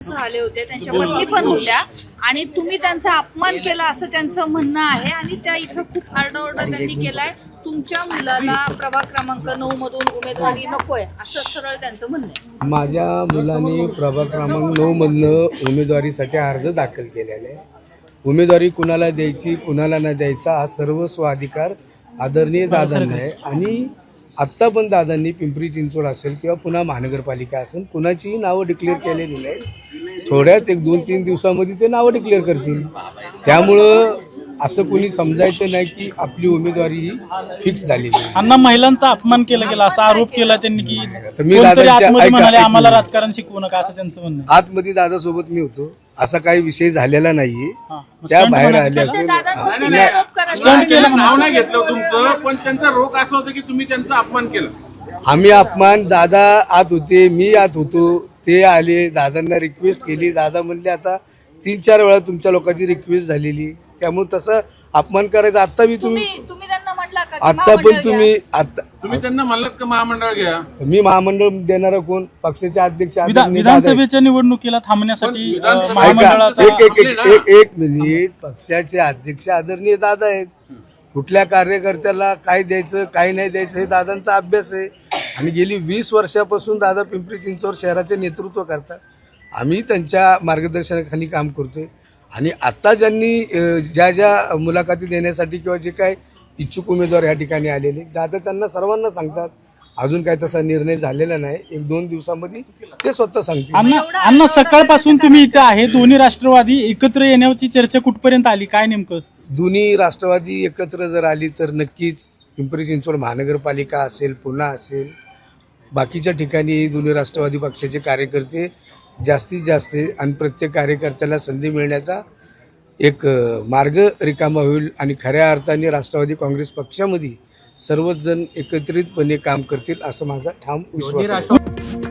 आले होते, त्यांच्या पत्नी पण होत्या आणि तुम्ही त्यांचा अपमान केला असं त्यांचं म्हणणं आहे आणि त्या इथं खूप आरडाओरडा त्यांनी केलाय. तुमच्या मुलाला प्रभाग क्रमांक 9 मधून उमेदवारी नकोय असं सरळ त्यांचं म्हणणं आहे. माझ्या मुलाने प्रभाग क्रमांक 9 मधनं उमेदवारीसाठी अर्ज दाखल केलेला आहे. उमेदवारी कुणाला द्यायची कुणाला न द्यायचा हा सर्वस्व अधिकार आदरणीय दादांना आहे आणि आत्ता पण दादांनी पिंपरी चिंचवड असेल किंवा पुन्हा महानगरपालिका असेल कुणाचीही नावं डिक्लेअर केलेली नाही. थोड्याच 1-2-3 दिवसामध्ये ते नावं डिक्लेअर करतील. त्यामुळं असं कोणी समजायचं नाही की आपली उमेदवारी ही फिक्स झालेली आहे. अण्णा महिलांचा अपमान केला गेला असा आरोप केला त्यांनी की मी कोणतरी आतमध्ये म्हणाले दादा आम्हाला राजकारण शिकवू नका असं त्यांचं म्हणणं आहे. आतमध्ये दादासोबत मी होतो, असा काही विषय झालेला नाहीये. हा. त्या स्टंट बाहेर म्हणायचं. आल्या दादांवरती आरोप करत स्टंट केलं नाव नाही घेतलं तुमचं, पण त्यांचा रोग असा होता की तुम्ही त्यांचा अपमान केला. आम्ही अपमान दादा आत होते, मी आत होतो, ते आले, दादांना रिक्वेस्ट केली. दादा म्हणले आता 3-4 वेळा तुमच्या लोकांची रिक्वेस्ट झालेली, त्यामुळे तसं अपमान करायचं. आता बी तुम्ही तुम्ही त्यांना म्हटला का की आता पण महामंडळ तुम्ही आता तुम्ही त्यांना म्हणलात का महामंडळ घ्या? मी महामंडळ देणारा कोण? पक्षाचे अध्यक्ष आदरणीय दादा आहेत. विधानसभेच्या निवडणुकीला थांबण्यासाठी पण विधानसभा- महामंडळाचा एक मिनिट. पक्षाचे अध्यक्ष आदरणीय दादा आहेत. कुठल्या कार्यकर्त्याला काय द्यायचं काय नाही द्यायचं हे दादांचा अभ्यास आहे आणि गेली 20 वर्षापासून दादा पिंपरी चिंचवड शहराचे नेतृत्व करतात. आम्ही त्यांच्या मार्गदर्शनाखाली काम करतोय आणि आता ज्यांनी ज्या मुलाखती देण्यासाठी किंवा जे काय इच्छुक उमेदवार या ठिकाणी आलेले दादा त्यांना सर्वांना सांगतात. अजून काय तसा निर्णय झालेला नाही. 1-2 दिवसामध्ये ते स्वतः सांगतील. अण्णा सकाळपासून तुम्ही इथं आहे, दोन्ही राष्ट्रवादी एकत्र येण्याची चर्चा कुठपर्यंत आली, काय नेमकं? दोन्ही राष्ट्रवादी एकत्र जर आली तर नक्कीच पिंपरी चिंचवड महानगरपालिका असेल, पुन्हा असेल, बाकीच्या ठिकाणी दोन्ही राष्ट्रवादी पक्षाचे कार्यकर्ते जास्तीत जास्त आणि प्रत्येक कार्यकर्त्याला संधी मिळण्याचा एक मार्ग रिकामा होईल आणि खऱ्या अर्थाने राष्ट्रवादी काँग्रेस पक्षामध्ये सर्वच जण एकत्रितपणे काम करतील असं माझा ठाम विश्वास आहे.